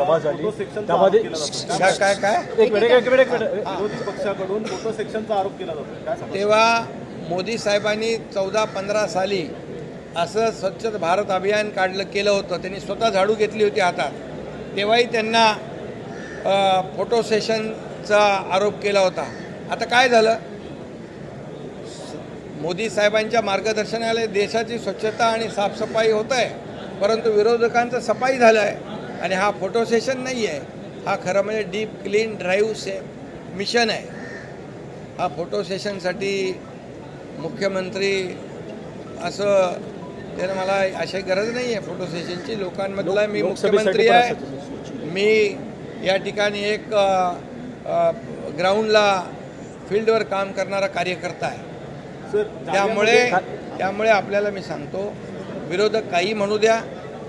सभा झाली त्यामध्ये काय एक मिनिट विरोधी पक्षाकडून फोटो सेक्शनचा आरोप केला जातो। तेव्हा मोदी साहेबांनी 14-15 साली असं स्वच्छ भारत अभियान केलं होतं। त्यांनी स्वतः झाडू घेतली होती हातात, तेव्हाही त्यांना फोटो सेशनचा आरोप केला होता। आता काय झालं, मोदी साहेबांच्या मार्गदर्शनाखाली देशाची स्वच्छता आणि साफसफाई होत आहे, परंतु विरोधकांचं सफाई झालं आहे। आणि हा फोटो सेशन नाही आहे, हा खरं म्हणजे डीप क्लीन ड्राईव्ह मिशन आहे। हा फोटो सेशनसाठी मुख्यमंत्री असं त्यानं मला अशी गरज नाही आहे फोटो सेशनची। लोकांमधला मी मुख्यमंत्री आहे, मी या ठिकाणी एक ग्राउंडला फील्डवर काम करणारा कार्यकर्ता आहे। त्यामुळे आपल्याला मी सांगतो, विरोधक काही म्हणू द्या,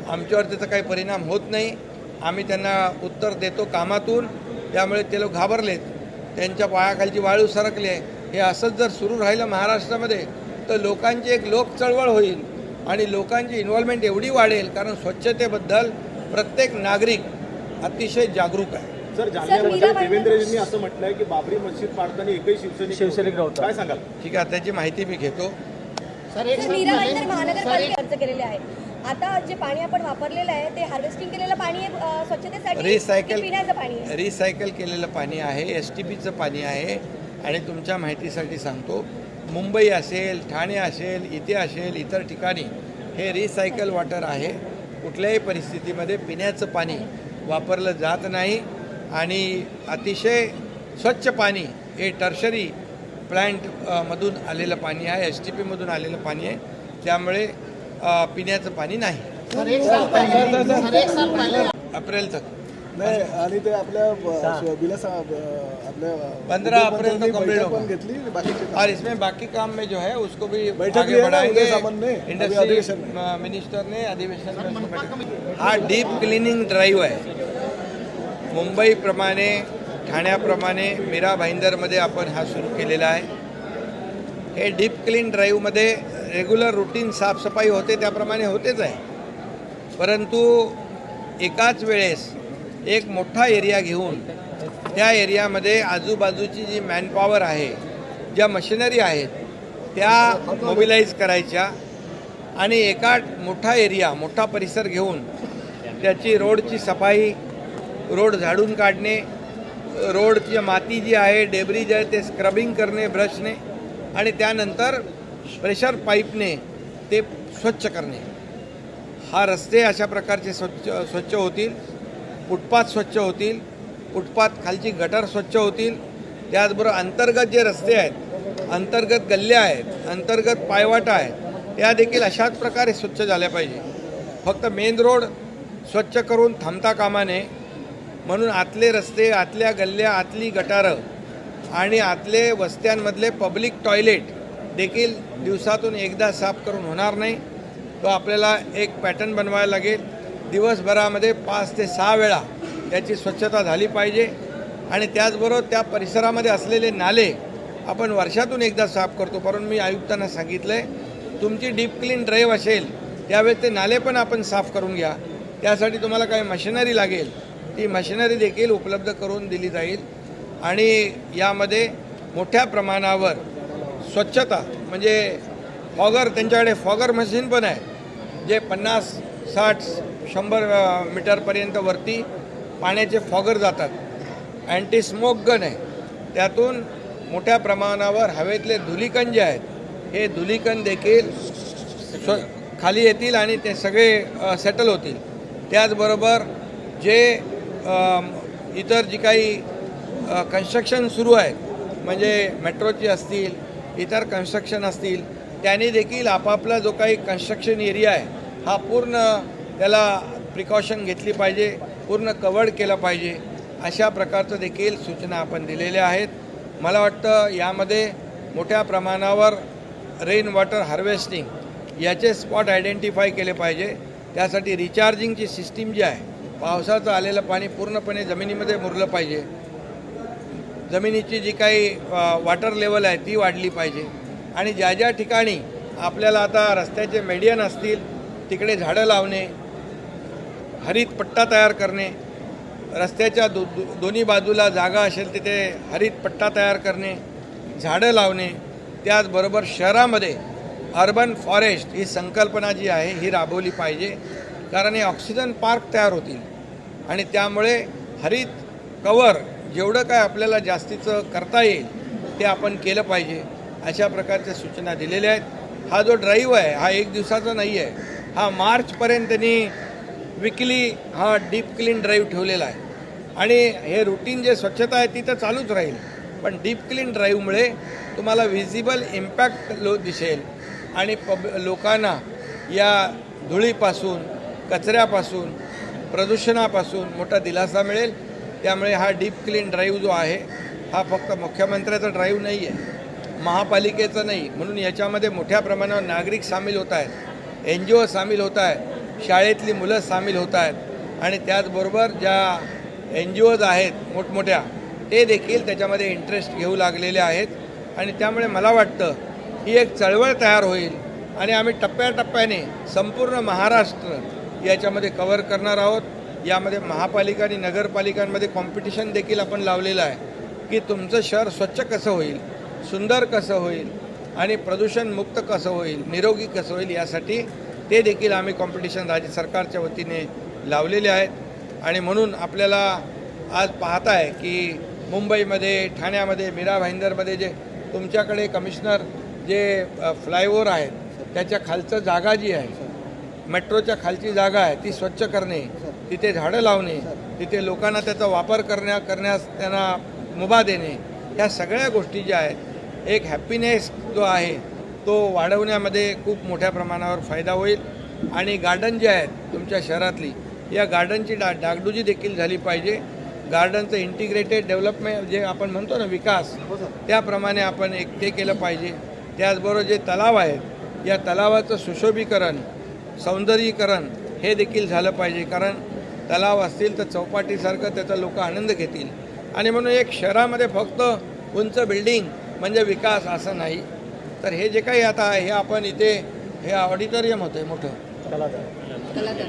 आमच्यावर त्याचा काही परिणाम होत नाही। आम्ही त्यांना उत्तर देतो कामातून। त्यामुळे ते लोक घाबरलेत, त्यांच्या पायाखालची वाळू सरकली आहे। हे असंच जर सुरू राहिलं महाराष्ट्रामध्ये तर लोकांची एक लोक चळवळ होईल आणि लोकांची इन्व्हॉल्वमेंट एवढी वाढेल, कारण स्वच्छतेबद्दल प्रत्येक नागरिक अतिशय जागरूक आहे। सर, जालन्यामध्ये देवेंद्रजींनी असं म्हटलंय की बाबरी मस्जिद पाडताना एकही शिवसैनिक नव्हता, काय सांगाल? ठीक आहे, त्याची माहिती मी घेतो। महानगरपालिका खर्च केलेले आहे, आता जे पाणी आपण वापरलेलं आहे ते हार्वेस्टिंग केलेलं पाणी आहे, स्वच्छतेसाठी पिण्याचं पाणी आहे, रिसायकल केलेलं पाणी आहे, STPचं पाणी आहे। आणि तुमच्या माहितीसाठी सांगतो, मुंबई असेल, ठाणे असेल, इथे असेल, इतर ठिकाणी हे रिसायकल वॉटर आहे। कुठल्याही परिस्थितीमध्ये पिण्याचं पाणी वापरलं जात नाही आणि अतिशय स्वच्छ पाणी हे टर्शरी प्लांट मधून आलेलं पाणी आहे, STPमधून आलेलं पाणी आहे। त्यामुळे पिण्याचं पाणी नाही। अप्रैल तक नाही, आणि ते आपल्या आपल्या 15 अप्रैल तक कंप्लीट होगा घेतली बाकीचे और इसमें बाकी काम में जो है उसको भी बैठक आगे बढ़ाएंगे। इंडस्ट्री मिनिस्टर ने अधिवेशन में उसको बैठक। हा डीप क्लिनिंग ड्राईव्ह आहे। मुंबईप्रमाणे, ठाण्याप्रमाणे मीरा भाईंदरमध्ये आपण हा सुरू केलेला आहे। हे डीप क्लीन ड्राईव्हमध्ये रेग्युलर रुटीन साफसफाई होते, त्याप्रमाणे होतेच आहे, परंतु एकाच वेळेस एक मोठा एरिया घेऊन त्या एरियामध्ये आजूबाजूची जी मॅनपॉवर आहे, ज्या मशिनरी आहेत त्या मोबिलाईज करायच्या आणि एका मोठा एरिया, मोठा परिसर घेऊन त्याची रोडची सफाई, रोड झाडून काढणे, रोडची माती जी आहे, डेब्रिज आहे ते स्क्रबिंग करणे ब्रशने, आणि त्यानंतर प्रेशर पाईपने ते स्वच्छ करणे। हा रस्ते अशा प्रकारचे स्वच्छ होतील, फुटपाथ स्वच्छ होतील, फुटपाथ खालची गटर स्वच्छ होतील। त्याचबरोबर अंतर्गत जे रस्ते आहेत, अंतर्गत गल्ल्या आहेत, अंतर्गत पायवाटा आहेत, त्या देखील अशाच प्रकारे स्वच्छ झाल्या पाहिजे। फक्त मेन रोड स्वच्छ करून थांबता कामा नये, म्हणून आतले रस्ते, आतल्या गल्ल्या, आतली गटारं आणि आतले वस्त्यांमधले पब्लिक टॉयलेट देखील दिवसातून एकदा साफ करून होणार नाही। तो आपल्याला एक पॅटर्न बनवायला लागेल। दिवसभरामध्ये 5 ते 6 वेळा त्याची स्वच्छता झाली पाहिजे। आणि त्याचबरोबर त्या परिसरामध्ये असलेले नाले आपण वर्षातून एकदा साफ करतो, परंतु मी आयुक्तांना सांगितलं आहे, तुमची डीप क्लीन ड्राईव्ह असेल त्यावेळेस ते नाले पण आपण साफ करून घ्या। त्यासाठी तुम्हाला काही मशिनरी लागेल, ती मशिनरी देखील उपलब्ध करून दिली जाईल। आणि यामध्ये मोठ्या प्रमाणावर स्वच्छता म्हणजे फॉगर, त्यांच्याकडे फॉगर मशीन पण आहे, जे 50, 60, 100 मीटरपर्यंत वरती पाण्याचे फॉगर जातात। अँटी स्मोक गन आहे, त्यातून मोठ्या प्रमाणावर हवेतले धुलीकण जे आहेत, हे धुलीकण देखील खाली येतील आणि ते सगळे सेटल होतील। त्याचबरोबर जे इतर जी काही कन्स्ट्रक्शन सुरू आहेत, म्हणजे मेट्रोची असतील, इतर कन्स्ट्रक्शन असतील, त्यांनी देखील आपापला जो काही कन्स्ट्रक्शन एरिया आहे हा पूर्ण त्याला प्रिकॉशन घेतली पाहिजे, पूर्ण कव्हर्ड केलं पाहिजे। अशा प्रकारचं देखील सूचना आपण दिलेल्या आहेत। मला वाटतं यामध्ये मोठ्या प्रमाणावर रेन वॉटर हार्वेस्टिंग याचे स्पॉट आयडेंटिफाय केले पाहिजे। त्यासाठी रिचार्जिंगची सिस्टीम जी आहे, पावसाचं आलेलं पाणी पूर्णपणे जमिनीमध्ये मुरलं पाहिजे, जमिनीची जी काही वॉटर लेवल आहे ती वाढली पाहिजे। आणि ज्या ज्या ठिकाणी आपल्याला आता रस्त्याचे मेडियन असतील तिकडे झाडं लावणे, हरित पट्टा तयार करणे, रस्त्याच्या दोन्ही बाजूला जागा असेल तिथे हरित पट्टा तयार करणे, झाडं लावणे, त्याचबरोबर शहरामध्ये अर्बन फॉरेस्ट ही संकल्पना जी आहे ही राबवली पाहिजे. कारण हे ऑक्सिजन पार्क तयार होतील आणि त्यामुळे हरित कवर जेवढं काय आपल्याला जास्तीचं करता येईल ते आपण केलं पाहिजे. अशा प्रकारच्या सूचना दिलेल्या आहेत. हा जो ड्राईव्ह आहे हा एक दिवसाचा नाही आहे, हा मार्चपर्यंत त्यांनी विकली हा डीप क्लीन ड्राईव्ह ठेवलेला आहे आणि हे रुटीन जे स्वच्छता आहे ती तर चालूच राहील. पण डीप क्लीन ड्राईव्हमुळे तुम्हाला व्हिजिबल इम्पॅक्ट दिसेल आणि लोकांना या धुळीपासून, कचऱ्यापासून, प्रदूषणापासून मोठा दिलासा मिळेल. त्यामुळे हा डीप क्लीन ड्राईव्ह जो आहे हा फक्त मुख्यमंत्र्याचा ड्राईव्ह नाही आहे, महापालिकेचा नाही. म्हणून याच्यामध्ये मोठ्या प्रमाणावर नागरिक सामील होत आहेत, NGO सामील होत आहेत, शाळेतली मुलं सामील होत आहेत आणि त्याचबरोबर ज्या NGOज आहेत मोठमोठ्या ते देखील त्याच्यामध्ये इंटरेस्ट घेऊ लागलेले आहेत. आणि त्यामुळे मला वाटतं ही एक चळवळ तयार होईल आणि आम्ही टप्प्याटप्प्याने संपूर्ण महाराष्ट्र याच्यामध्ये कव्हर करणार आहोत. यामध्ये महापालिका आणि नगरपालिकांमध्ये कॉम्पिटिशन देखील आपण लावलेलं आहे की तुमचं शहर स्वच्छ कसं होईल, सुंदर कसं होईल आणि प्रदूषणमुक्त कसं होईल, निरोगी कसं होईल, यासाठी ते देखील आम्ही कॉम्पिटिशन राज्य सरकारच्या वतीने लावलेले आहेत. आणि म्हणून आपल्याला आज पाहताय की मुंबईमध्ये, ठाण्यामध्ये, मीरा भाईंदरमध्ये जे तुमच्याकडे कमिशनर जे फ्लायओव्हर आहेत त्याच्या खालचं जागा जी आहे, मेट्रोच्या खालची जागा आहे ती स्वच्छ करणे, तिथे झाडं लावणे, तिथे लोकांना त्याचा वापर करण्यास त्यांना मुभा देणे, ह्या सगळ्या गोष्टी ज्या आहेत एक हॅपीनेस जो आहे तो वाढवण्यामध्ये खूप मोठ्या प्रमाणावर फायदा होईल. आणि गार्डन जे आहेत तुमच्या शहरातली या गार्डनची डागडुजी देखील झाली पाहिजे. गार्डनचं इंटिग्रेटेड डेव्हलपमेंट जे आपण म्हणतो ना विकास, त्याप्रमाणे आपण एक ते केलं पाहिजे. त्याचबरोबर जे तलाव आहेत या तलावाचं सुशोभीकरण, सौंदर्यीकरण हे देखील झालं पाहिजे. कारण तलाव असतील तर चौपाटीसारखं त्याचा लोक आनंद घेतील. आणि म्हणून एक शहरामध्ये फक्त उंच बिल्डिंग म्हणजे विकास असं नाही. तर हे जे काही आता आहे हे आपण इथे हे ऑडिटोरियम होतं आहे, मोठं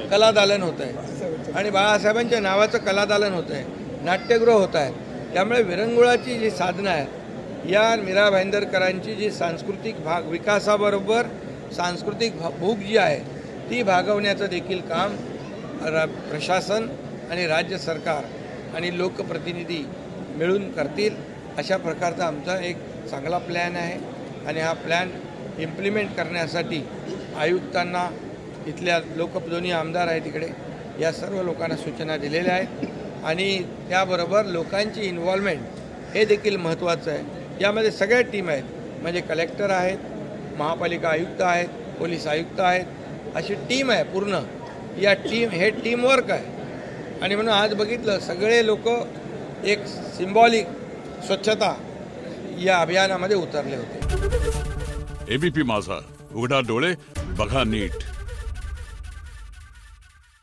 कलादालन होतं आहे आणि बाळासाहेबांच्या नावाचं कलादालन होतं आहे, नाट्यगृह होत आहे. त्यामुळे विरंगुळाची जी साधनं आहेत या मीरा भाईंदरकरांची जी सांस्कृतिक विकासाबरोबर सांस्कृतिक भूक जी आहे ती भागवण्याचं देखील काम प्रशासन आणि राज्य सरकार आणि लोकप्रतिनिधी मिळून करतील. अशा प्रकारचा आमचा एक चांगला प्लॅन आहे आणि हा प्लॅन इम्प्लिमेंट करण्यासाठी आयुक्तांना, इथल्या दोन्ही आमदार आहेत तिकडे, या सर्व लोकांना सूचना दिलेल्या आहेत. आणि त्याबरोबर लोकांची इन्व्हॉल्वमेंट हे देखील महत्त्वाचं आहे. यामध्ये सगळ्या टीम आहेत, म्हणजे कलेक्टर आहेत, महापालिका आयुक्त आहेत, पोलीस आयुक्त आहेत, अशी टीम आहे पूर्ण. या हे टीमवर्क आहे. आणि म्हणून आज बघितलं सगळे लोक एक सिम्बॉलिक स्वच्छता या अभियानामध्ये उतरले होते. ABP माझा, उघडा डोळे बघा नीट.